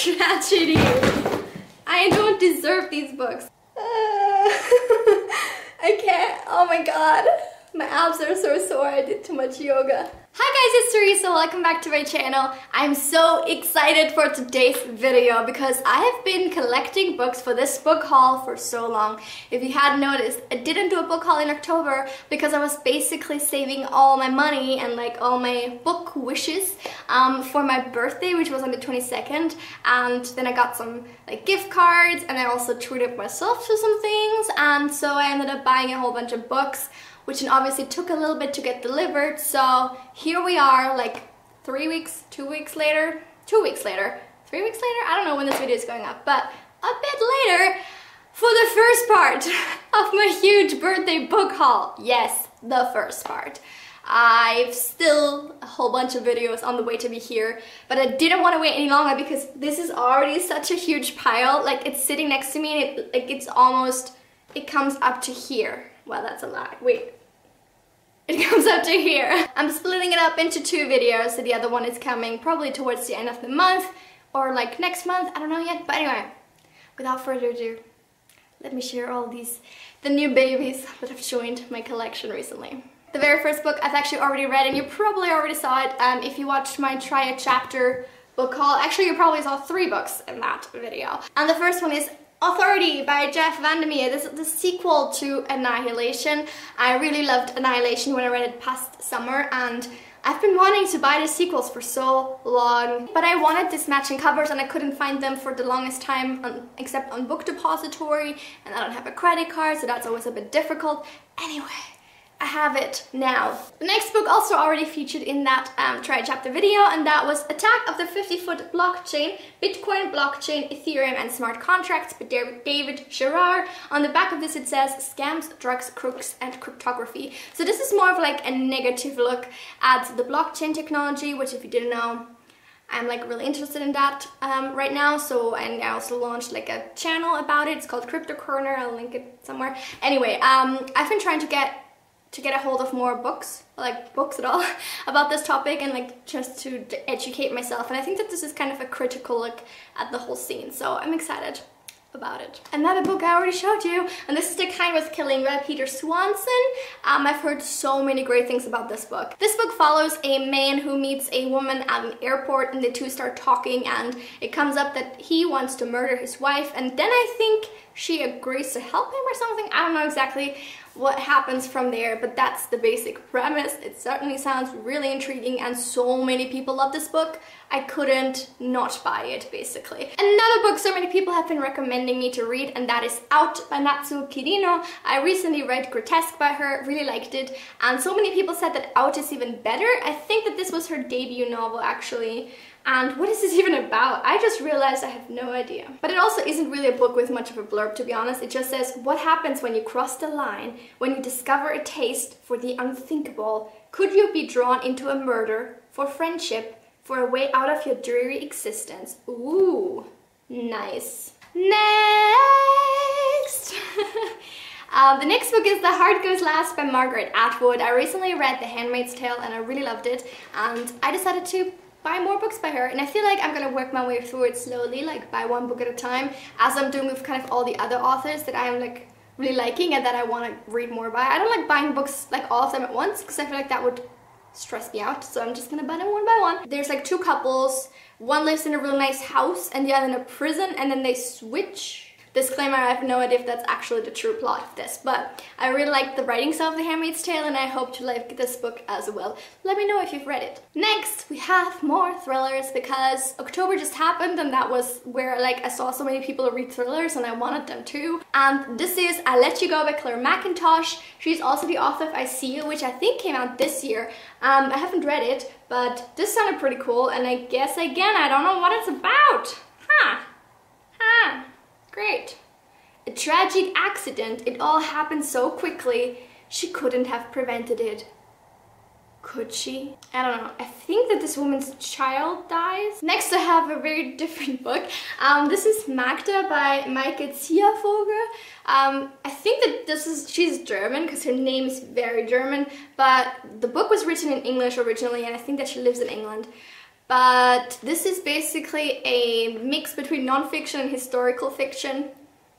tragedy. I don't deserve these books. I can't. Oh my god. My abs are so sore. I did too much yoga. Hi guys, it's Teresa. Welcome back to my channel. I'm so excited for today's video because I have been collecting books for this book haul for so long. If you hadn't noticed, I didn't do a book haul in October because I was basically saving all my money and like all my book wishes for my birthday, which was on the 22nd. And then I got some like gift cards and I also treated myself to some things. And so I ended up buying a whole bunch of books, which obviously took a little bit to get delivered. So here we are, like 3 weeks, 2 weeks later, 2 weeks later, 3 weeks later, I don't know when this video is going up, but a bit later for the first part of my huge birthday book haul. Yes, the first part. I've still a whole bunch of videos on the way to be here, but I didn't want to wait any longer because this is already such a huge pile. Like, it's sitting next to me and it's almost, it comes up to here. Well, that's a lie. Wait. It comes up to here. I'm splitting it up into 2 videos, so the other one is coming probably towards the end of the month or like next month. I don't know yet. But anyway, without further ado, let me share all these, the new babies that have joined my collection recently. The very first book I've actually already read, and you probably already saw it if you watched my Try a Chapter book haul. Actually, you probably saw 3 books in that video. And the first one is Overy by Jeff Vandermeer. This is the sequel to Annihilation. I really loved Annihilation when I read it past summer, and I've been wanting to buy the sequels for so long, but I wanted this matching covers and I couldn't find them for the longest time except on Book Depository, and I don't have a credit card, so that's always a bit difficult. Anyway, I have it now. The next book also already featured in that Try a Chapter video, and that was Attack of the 50-Foot Blockchain, Bitcoin, Blockchain, Ethereum and Smart Contracts by David Gerard. On the back of this it says Scams, Drugs, Crooks and Cryptography. So this is more of like a negative look at the blockchain technology, which if you didn't know, I'm like really interested in that right now. So, and I also launched like a channel about it. It's called Crypto Corner. I'll link it somewhere. Anyway, I've been trying to get a hold of more books, like books at all, about this topic, and like just to educate myself. And I think that this is kind of a critical look at the whole scene, so I'm excited about it. Another book I already showed you, and this is The Kind Worth Killing by Peter Swanson. I've heard so many great things about this book. This book follows a man who meets a woman at an airport, and the two start talking, and it comes up that he wants to murder his wife, and then I think she agrees to help him or something. I don't know exactly what happens from there, but that's the basic premise. It certainly sounds really intriguing, and so many people love this book. I couldn't not buy it, basically. Another book so many people have been recommending me to read, and that is Out by Natsuo Kirino. I recently read Grotesque by her, really liked it, and so many people said that Out is even better. I think that this was her debut novel, actually. And what is this even about? I just realized I have no idea. But it also isn't really a book with much of a blurb, to be honest. It just says, what happens when you cross the line, when you discover a taste for the unthinkable? Could you be drawn into a murder, for friendship, for a way out of your dreary existence? Ooh, nice. Next! The next book is The Heart Goes Last by Margaret Atwood. I recently read The Handmaid's Tale and I really loved it, and I decided to buy more books by her, and I feel like I'm gonna work my way through it slowly, like buy one book at a time, as I'm doing with kind of all the other authors that I'm like really liking and that I want to read more by. I don't like buying books like all of them at once because I feel like that would stress me out, so I'm just gonna buy them one by one. There's like 2 couples, one lives in a real nice house and the other in a prison, and then they switch. Disclaimer, I have no idea if that's actually the true plot of this, but I really like the writings of The Handmaid's Tale and I hope to like this book as well. Let me know if you've read it. Next, we have more thrillers because October just happened, and that was where like I saw so many people read thrillers and I wanted them too. And this is I Let You Go by Claire McIntosh. She's also the author of I See You, which I think came out this year. I haven't read it, but this sounded pretty cool, and I guess again, I don't know what it's about. Great. A tragic accident. It all happened so quickly. She couldn't have prevented it. Could she? I don't know. I think that this woman's child dies. Next I have a very different book. This is Magda by Maike Ziervogel. I think that she's German because her name is very German, but the book was written in English originally, and I think that she lives in England. But this is basically a mix between non-fiction and historical fiction,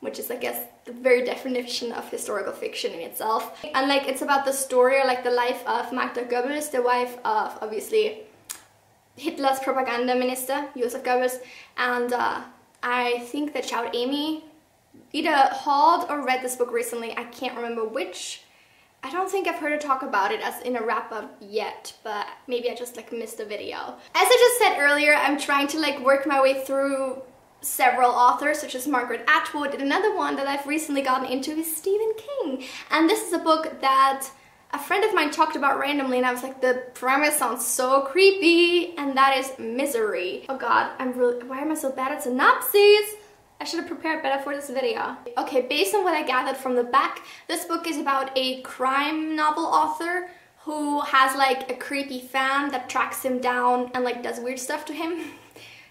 which is, I guess, the very definition of historical fiction in itself. And like, it's about the story, or like the life of Magda Goebbels, the wife of, obviously, Hitler's propaganda minister, Joseph Goebbels. And I think that Shout Amy either hauled or read this book recently. I can't remember which. I don't think I've heard her talk about it as in a wrap-up yet, but maybe I just like missed a video. As I just said earlier, I'm trying to like work my way through several authors, such as Margaret Atwood, and another one that I've recently gotten into is Stephen King. And this is a book that a friend of mine talked about randomly, and I was like, the premise sounds so creepy, and that is Misery. Oh god, why am I so bad at synopses? I should have prepared better for this video. Okay, based on what I gathered from the back, this book is about a crime novel author who has like a creepy fan that tracks him down and like does weird stuff to him.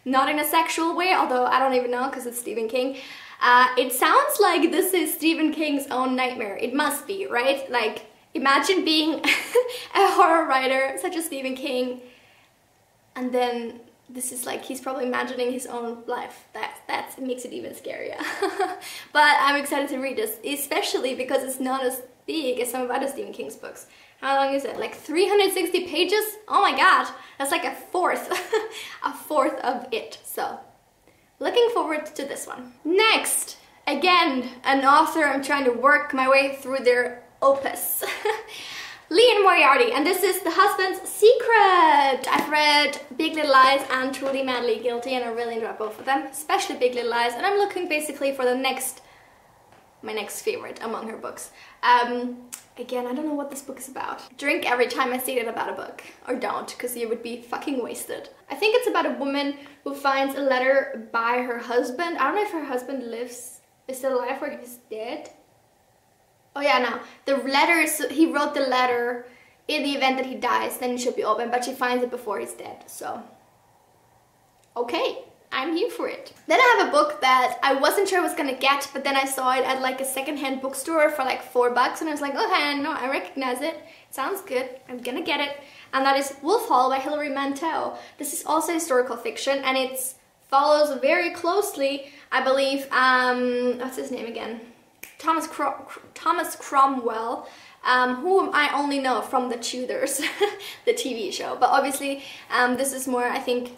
Not in a sexual way, although I don't even know because it's Stephen King. It sounds like this is Stephen King's own nightmare. It must be, right? Like, imagine being a horror writer such as Stephen King, and then this is like, he's probably imagining his own life. That makes it even scarier. But I'm excited to read this, especially because it's not as big as some of other Stephen King's books. How long is it? Like 360 pages? Oh my god, that's like a fourth, a fourth of it. So, looking forward to this one. Next, again, an author I'm trying to work my way through their opus. Liane Moriarty, and this is The Husband's Secret. I've read Big Little Lies and Truly Madly Guilty, and I really enjoyed both of them, especially Big Little Lies, and I'm looking basically for my next favorite among her books. Again, I don't know what this book is about. Drink every time I say it about a book. Or don't, because you would be fucking wasted. I think it's about a woman who finds a letter by her husband. I don't know if her husband is still alive or he's dead. Oh yeah, no. The letter is, he wrote the letter in the event that he dies, then it should be open, but she finds it before he's dead, so. Okay, I'm here for it. Then I have a book that I wasn't sure I was gonna get, but then I saw it at like a secondhand bookstore for like $4, and I was like, okay, no, I recognize it. It sounds good, I'm gonna get it. And that is Wolf Hall by Hilary Mantel. This is also historical fiction, and it follows very closely, I believe, what's his name again? Thomas Cromwell, whom I only know from The Tudors, the TV show. But obviously, this is more, I think,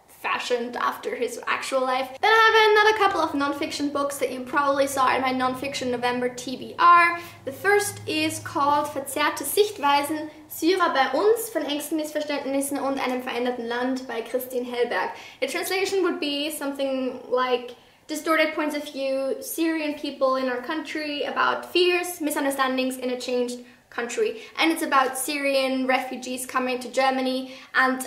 fashioned after his actual life. Then I have another couple of non-fiction books that you probably saw in my non-fiction November TBR. The first is called Verzerrte Sichtweisen, Syrer bei uns, von Ängsten, Missverständnissen und einem veränderten Land by Christine Hellberg. The translation would be something like Distorted Points of View, Syrian people in our country, about fears, misunderstandings in a changed country. And it's about Syrian refugees coming to Germany and,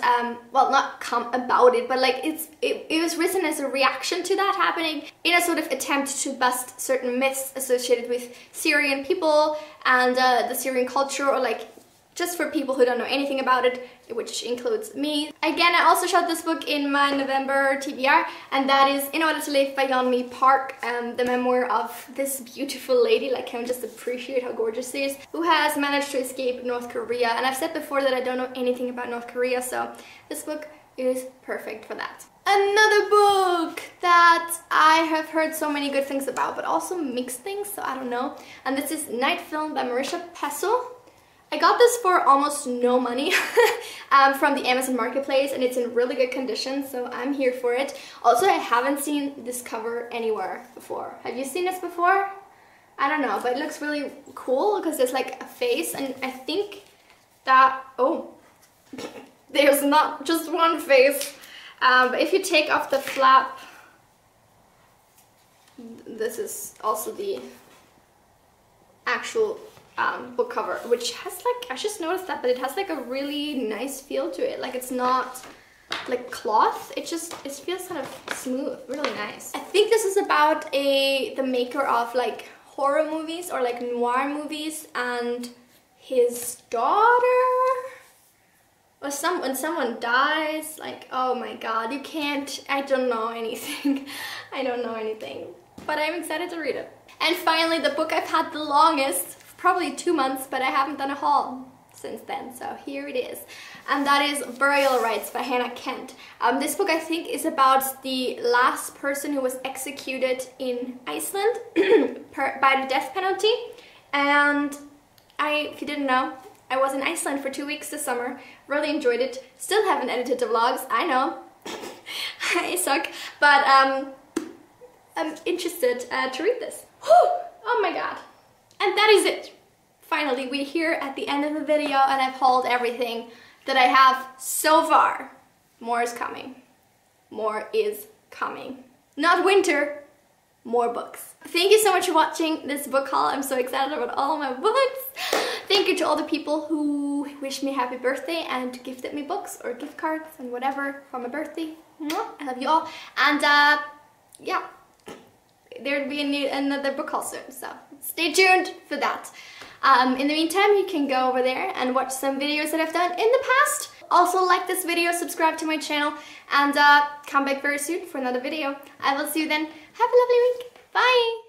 well, not come about it, but like it was written as a reaction to that happening in a sort of attempt to bust certain myths associated with Syrian people and the Syrian culture, or like just for people who don't know anything about it, which includes me. Again, I also showed this book in my November TBR, and that is In Order to Live by Yeonmi Park, the memoir of this beautiful lady, like, can just appreciate how gorgeous she is, who has managed to escape North Korea. And I've said before that I don't know anything about North Korea, so this book is perfect for that. Another book that I have heard so many good things about, but also mixed things, so I don't know. And this is Night Film by Marisha Peso. I got this for almost no money from the Amazon Marketplace, and it's in really good condition, so I'm here for it. Also, I haven't seen this cover anywhere before. Have you seen this before? I don't know, but it looks really cool because there's like a face, and I think that, oh, there's not just one face. But if you take off the flap, this is also the actual book cover, which has like, I just noticed that, but it has like a really nice feel to it. Like, it's not like cloth, it feels kind of smooth, really nice. I think this is about the maker of like horror movies or like noir movies and his daughter, or when someone dies, like, oh my god, you can't, I don't know anything. I don't know anything, but I'm excited to read it. And finally, the book I've had the longest, probably 2 months, but I haven't done a haul since then, so here it is. and that is Burial Rites by Hannah Kent. This book, I think, is about the last person who was executed in Iceland by the death penalty. And if you didn't know, I was in Iceland for 2 weeks this summer. Really enjoyed it. Still haven't edited the vlogs, I know. I suck. But I'm interested to read this. Oh my god. And that is it. Finally, we're here at the end of the video and I've hauled everything that I have so far. More is coming. More is coming. Not winter, more books. Thank you so much for watching this book haul. I'm so excited about all of my books. Thank you to all the people who wished me happy birthday and gifted me books or gift cards and whatever for my birthday. I love you all. And yeah, there'll be another book haul soon, so stay tuned for that. In the meantime, you can go over there and watch some videos that I've done in the past. Also like this video, subscribe to my channel, and come back very soon for another video. I will see you then. Have a lovely week. Bye!